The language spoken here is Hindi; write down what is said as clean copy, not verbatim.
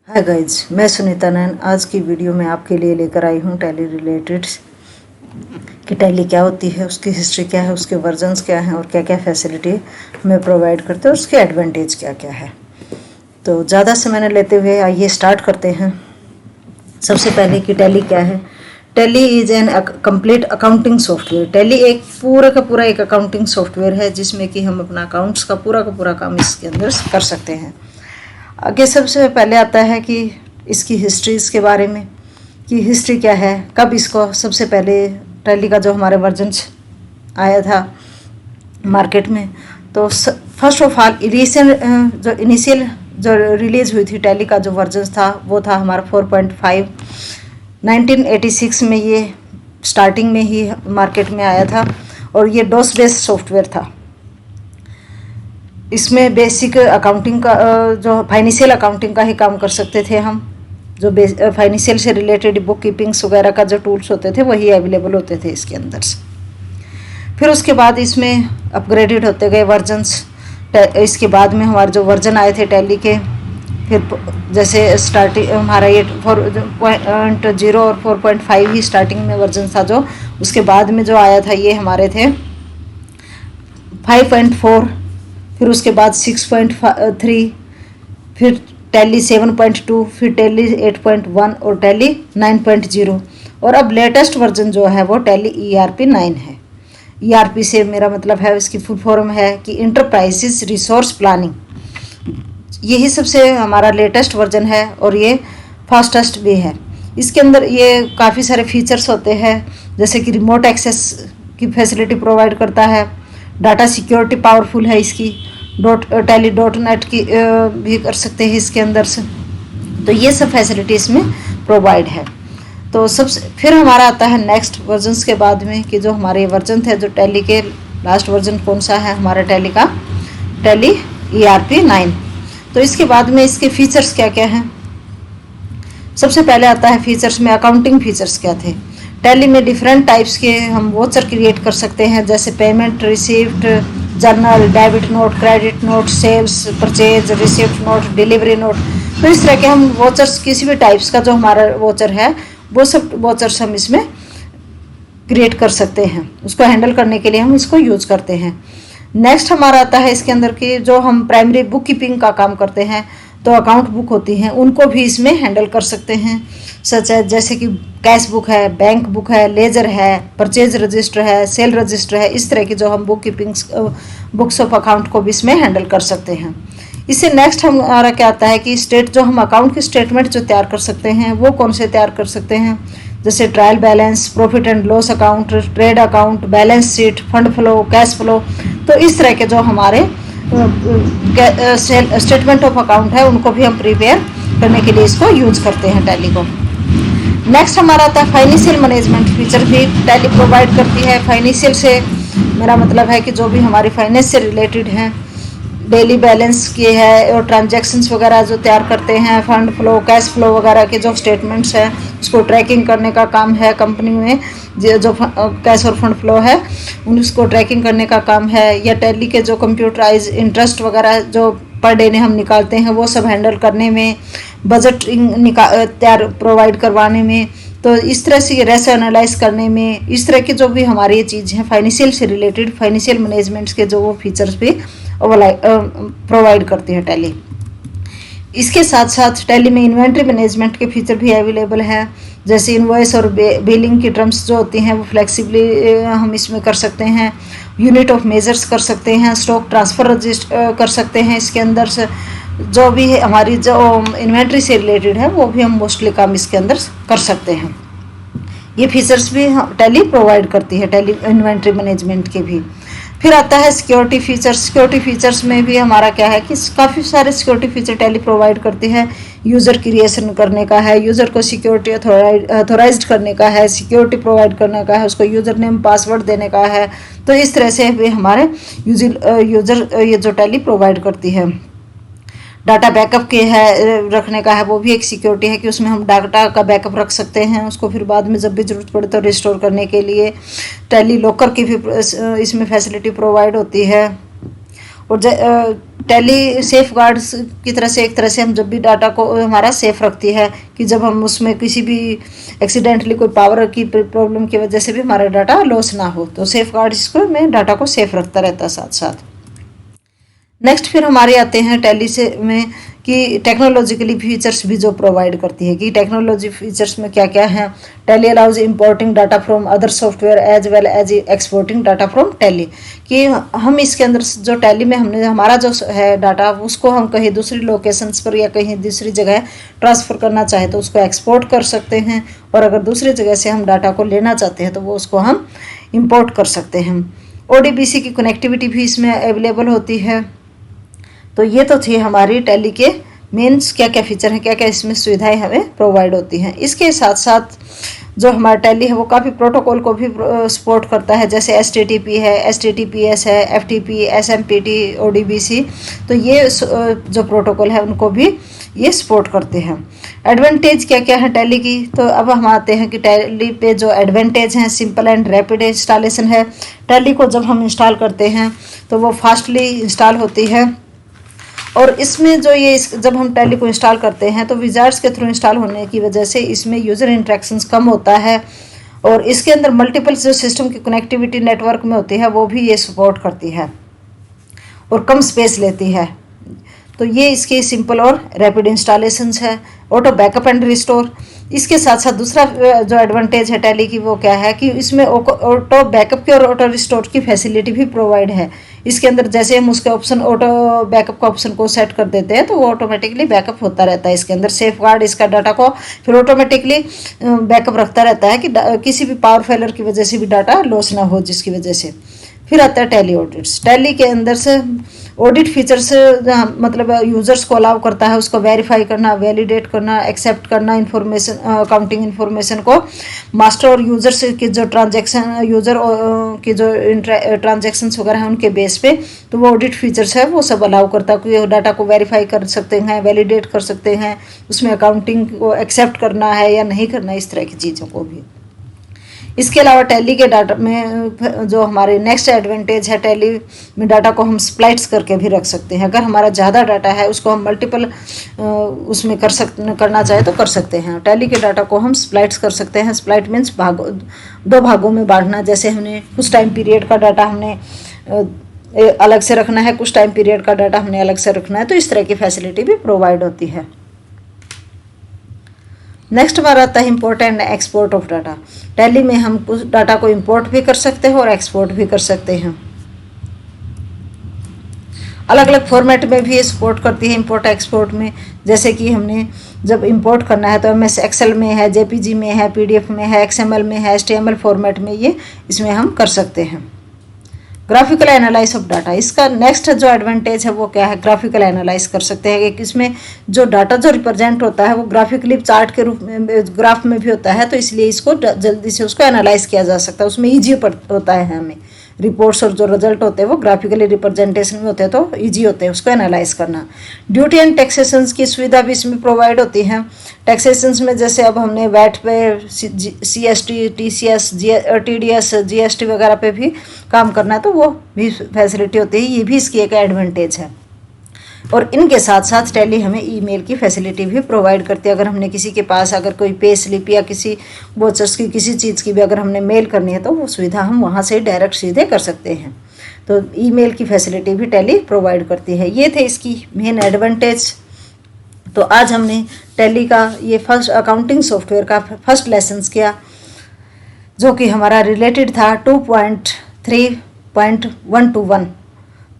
हाय गाइज, मैं सुनीता नैन आज की वीडियो में आपके लिए लेकर आई हूँ टैली रिलेटेड कि टैली क्या होती है, उसकी हिस्ट्री क्या है, उसके वर्जन्स क्या हैं और क्या क्या फैसिलिटी हमें प्रोवाइड करते हैं और उसके एडवांटेज क्या क्या है। तो ज़्यादा समय न लेते हुए आइए स्टार्ट करते हैं। सबसे पहले कि टैली क्या है। Tally is an complete accounting software. Tally एक पूरा का पूरा एक अकाउंटिंग सॉफ्टवेयर है जिसमें कि हम अपना अकाउंट्स का पूरा काम इसके अंदर कर सकते हैं। आगे सबसे पहले आता है कि इसकी हिस्ट्रीज़ के बारे में कि हिस्ट्री क्या है, कब इसको सबसे पहले टैली का जो हमारे वर्जन्स आया था मार्केट में। तो फर्स्ट ऑफ ऑल इनिशियल जो रिलीज़ हुई थी टैली का जो वर्जन था वो था हमारा 4.5। 1986 में ये स्टार्टिंग में ही मार्केट में आया था और ये डोस बेस्ड सॉफ्टवेयर था। इसमें बेसिक अकाउंटिंग का जो फाइनेंशियल अकाउंटिंग का ही काम कर सकते थे हम। जो फाइनेंशियल से रिलेटेड बुक कीपिंग्स वगैरह का जो टूल्स होते थे वही अवेलेबल होते थे इसके अंदर से। फिर उसके बाद इसमें अपग्रेडेड होते गए वर्जन्स। इसके बाद में हमारे जो वर्जन आए थे टैली के, फिर जैसे स्टार्टिंग हमारा ये 4.0 और 4.5 ही स्टार्टिंग में वर्जन था। जो उसके बाद में जो आया था ये हमारे थे 5.4, फिर उसके बाद 6.3, फिर टैली 7.2, फिर टैली 8.1 और टैली 9.0 और अब लेटेस्ट वर्जन जो है वो टैली ERP 9 है। ERP से मेरा मतलब है, इसकी फुल फॉर्म है कि इंटरप्राइजेस रिसोर्स प्लानिंग। यही सबसे हमारा लेटेस्ट वर्जन है और ये फास्टेस्ट भी है। इसके अंदर ये काफ़ी सारे फीचर्स होते हैं जैसे कि रिमोट एक्सेस की फैसिलिटी प्रोवाइड करता है, डाटा सिक्योरिटी पावरफुल है इसकी, .net की भी कर सकते हैं इसके अंदर से। तो ये सब फैसिलिटी इसमें प्रोवाइड है। तो सबसे फिर हमारा आता है नेक्स्ट वर्जन्स के बाद में कि जो हमारे वर्जन थे, जो टैली के लास्ट वर्जन कौन सा है हमारा टैली का, टैली ERP 9। तो इसके बाद में इसके फीचर्स क्या क्या हैं। सबसे पहले आता है फीचर्स में अकाउंटिंग फीचर्स क्या थे। टैली में डिफरेंट टाइप्स के हम वोचर क्रिएट कर सकते हैं जैसे payment receipt, journal, debit note, credit note, sales, purchase, receipt note, delivery note. तो इस तरह के हम वोचर्स किसी भी टाइप्स का जो हमारा वोचर है वो सब वोचर्स हम इसमें क्रिएट कर सकते हैं। उसको हैंडल करने के लिए हम इसको यूज करते हैं। नेक्स्ट हमारा आता है इसके अंदर की जो हम प्राइमरी बुक कीपिंग का काम करते हैं, तो अकाउंट बुक होती हैं उनको भी इसमें हैंडल कर सकते हैं। सच है जैसे कि कैश बुक है, बैंक बुक है, लेजर है, परचेज रजिस्टर है, सेल रजिस्टर है। इस तरह की जो हम बुक्स ऑफ अकाउंट को भी इसमें हैंडल कर सकते हैं। इससे नेक्स्ट हमारा क्या आता है कि जो हम अकाउंट की स्टेटमेंट जो तैयार कर सकते हैं वो कौन से तैयार कर सकते हैं, जैसे trial balance, profit and loss account, trade account, balance sheet, fund flow, cash flow. तो इस तरह के जो हमारे स्टेटमेंट ऑफ अकाउंट है उनको भी हम प्रिपेयर करने के लिए इसको यूज करते हैं टैली को। नेक्स्ट हमारा आता है फाइनेंशियल मैनेजमेंट फीचर भी टैली प्रोवाइड करती है। फाइनेंशियल से मेरा मतलब है कि जो भी हमारी फाइनेंस से रिलेटेड हैं, डेली बैलेंस की है और ट्रांजैक्शंस वगैरह जो तैयार करते हैं, फंड फ्लो, कैश फ्लो वगैरह के जो स्टेटमेंट्स हैं उसको ट्रैकिंग करने का काम है कंपनी में। जो कैश और फंड फ्लो है उसको ट्रैकिंग करने का काम है। या टैली के जो कंप्यूटराइज इंटरेस्ट वगैरह जो पर डे हम निकालते हैं वो सब हैंडल करने में, बजट तैयार प्रोवाइड करवाने में, तो इस तरह से रेशो एनालाइज करने में, इस तरह की जो भी हमारी ये चीज़ हैं फाइनेंशियल से रिलेटेड, फाइनेंशियल मैनेजमेंट्स के जो वो फीचर्स भी प्रोवाइड करती है टैली। इसके साथ साथ टैली में इन्वेंट्री मैनेजमेंट के फीचर भी अवेलेबल हैं, जैसे इनवॉइस और बिलिंग की टर्म्स जो होती हैं वो फ्लेक्सिबली हम इसमें कर सकते हैं। यूनिट ऑफ मेजर्स कर सकते हैं, स्टॉक ट्रांसफ़र रजिस्टर कर सकते हैं। इसके अंदर से जो भी है हमारी जो इन्वेंट्री से रिलेटेड है वो भी हम मोस्टली काम इसके अंदर कर सकते हैं। ये फीचर्स भी टैली प्रोवाइड करती है, टैली इन्वेंट्री मैनेजमेंट के भी। फिर आता है सिक्योरिटी फीचर्स। सिक्योरिटी फीचर्स में भी हमारा क्या है कि काफ़ी सारे सिक्योरिटी फीचर टैली प्रोवाइड करती है। यूज़र क्रिएशन करने का है, यूज़र को सिक्योरिटी अथोराइज्ड करने का है, सिक्योरिटी प्रोवाइड करने का है, उसको यूज़र नेम पासवर्ड देने का है। तो इस तरह से भी हमारे यूज़र ये जो टैली प्रोवाइड करती है। डाटा बैकअप के है रखने का है, वो भी एक सिक्योरिटी है कि उसमें हम डाटा का बैकअप रख सकते हैं, उसको फिर बाद में जब भी ज़रूरत पड़े तो रिस्टोर करने के लिए। टैली लॉकर की भी इसमें फैसिलिटी प्रोवाइड होती है। और टैली सेफ गार्ड्स की तरह से एक तरह से हम जब भी डाटा को हमारा सेफ रखती है कि जब हम उसमें किसी भी एक्सीडेंटली कोई पावर की प्रॉब्लम की वजह से भी हमारा डाटा लॉस ना हो, तो सेफ गार्ड इसको में डाटा को सेफ रखता रहता है साथ साथ। नेक्स्ट फिर हमारे आते हैं टैली से में कि टेक्नोलॉजिकली फीचर्स भी जो प्रोवाइड करती है कि टेक्नोलॉजी फीचर्स में क्या क्या है। Tally allows importing data from other software as well as exporting data from Tally, कि हम इसके अंदर जो टैली में हमने हमारा जो है डाटा उसको हम कहीं दूसरी लोकेशंस पर या कहीं दूसरी जगह ट्रांसफ़र करना चाहे तो उसको एक्सपोर्ट कर सकते हैं, और अगर दूसरी जगह से हम डाटा को लेना चाहते हैं तो वो उसको हम इम्पोर्ट कर सकते हैं। ODBC की कनेक्टिविटी भी इसमें अवेलेबल होती है। तो ये तो थी हमारी टैली के मेंस क्या क्या फीचर हैं, क्या क्या इसमें सुविधाएं हमें प्रोवाइड होती हैं। इसके साथ साथ जो हमारा टैली है वो काफ़ी प्रोटोकॉल को भी सपोर्ट करता है, जैसे STTP है, STTPS है, FTP, SMPT, ODBC, तो ये जो प्रोटोकॉल है उनको भी ये सपोर्ट करते हैं। एडवांटेज क्या क्या है टैली की, तो अब हम आते हैं कि टैली पे जो एडवांटेज हैं, सिंपल एंड रैपिड इंस्टॉलेशन है। टैली को जब हम इंस्टॉल करते हैं तो वो फास्टली इंस्टॉल होती है, और इसमें जो ये जब हम टैली को इंस्टॉल करते हैं तो विजार्ड्स के थ्रू इंस्टॉल होने की वजह से इसमें यूज़र इंट्रैक्शंस कम होता है, और इसके अंदर मल्टीपल जो सिस्टम की कनेक्टिविटी नेटवर्क में होती है वो भी ये सपोर्ट करती है और कम स्पेस लेती है। तो ये इसके सिंपल और रैपिड इंस्टॉलेशंस है। ऑटो बैकअप एंड रिस्टोर, इसके साथ साथ दूसरा जो एडवांटेज है टैली की वो क्या है कि इसमें ऑटो बैकअप की और ऑटो रिस्टोर की फैसिलिटी भी प्रोवाइड है। इसके अंदर जैसे हम उसके ऑप्शन ऑटो बैकअप का ऑप्शन को सेट कर देते हैं तो वो ऑटोमेटिकली बैकअप होता रहता है। इसके अंदर सेफ गार्ड इसका डाटा को फिर ऑटोमेटिकली बैकअप रखता रहता है कि किसी भी पावर फेलर की वजह से भी डाटा लॉस ना हो, जिसकी वजह से। फिर आता है टैली ऑडिट्स। टैली के अंदर से ऑडिट फीचर्स मतलब यूजर्स को अलाउ करता है उसको वेरीफाई करना, वैलिडेट करना, एक्सेप्ट करना इन्फॉर्मेशन, अकाउंटिंग इन्फॉर्मेशन को मास्टर और यूजर्स के जो ट्रांजैक्शन यूजर की जो ट्रांजैक्शंस वगैरह हैं उनके बेस पे, तो वो ऑडिट फीचर्स है वो सब अलाउ करता है कि डाटा को वेरीफाई कर सकते हैं, वैलिडेट कर सकते हैं, उसमें अकाउंटिंग को एक्सेप्ट करना है या नहीं करना, इस तरह की चीज़ों को भी। इसके अलावा टैली के डाटा में जो हमारे नेक्स्ट एडवांटेज है, टैली में डाटा को हम स्प्लाइट्स करके भी रख सकते हैं। अगर हमारा ज़्यादा डाटा है उसको हम मल्टीपल उसमें करना चाहे तो कर सकते हैं। टैली के डाटा को हम स्प्लाइट्स कर सकते हैं। स्प्लाइट मीन्स दो भागों में बांटना, जैसे हमने कुछ टाइम पीरियड का डाटा हमने अलग से रखना है, कुछ टाइम पीरियड का डाटा हमने अलग से रखना है, तो इस तरह की फैसिलिटी भी प्रोवाइड होती है। नेक्स्ट हमारा आता है import and export of data. Tally में हम कुछ डाटा को इंपोर्ट भी कर सकते हैं और एक्सपोर्ट भी कर सकते हैं। अलग अलग फॉर्मेट में भी ये सपोर्ट करती है इंपोर्ट एक्सपोर्ट में। जैसे कि हमने जब इंपोर्ट करना है तो MS एक्सेल में है, JPG में है, PDF में है, XML में है, HTML फॉर्मेट में ये इसमें हम कर सकते हैं। ग्राफिकल एनालाइज ऑफ डाटा, इसका नेक्स्ट जो एडवांटेज है वो क्या है, ग्राफिकल एनालाइज कर सकते हैं कि इसमें जो डाटा जो रिप्रेजेंट होता है वो ग्राफिकली चार्ट के रूप में ग्राफ में भी होता है, तो इसलिए इसको जल्दी से उसको एनालाइज किया जा सकता है, उसमें ईजी होता है हमें। रिपोर्ट्स और जो रिजल्ट होते हैं वो ग्राफिकली रिप्रेजेंटेशन में होते हैं तो ईजी होते हैं उसको एनालाइज करना। ड्यूटी एंड टैक्सेशंस की सुविधा भी इसमें प्रोवाइड होती है। टैक्सेशंस में जैसे अब हमने वैट पे, CST, TCS, TDS, GST वगैरह पे भी काम करना है तो वो भी फैसिलिटी होती है, ये भी इसकी एक एडवांटेज है। और इनके साथ साथ टैली हमें ईमेल की फैसिलिटी भी प्रोवाइड करती है। अगर हमने किसी के पास अगर कोई पे स्लिप या किसी वोचर्स की किसी चीज़ की भी अगर हमने मेल करनी है तो वो सुविधा हम वहाँ से डायरेक्ट सीधे कर सकते हैं। तो ईमेल की फैसिलिटी भी टैली प्रोवाइड करती है। ये थे इसकी मेन एडवांटेज। तो आज हमने टैली का ये फर्स्ट अकाउंटिंग सॉफ्टवेयर का फर्स्ट लेसन किया, जो कि हमारा रिलेटेड था 2.3.121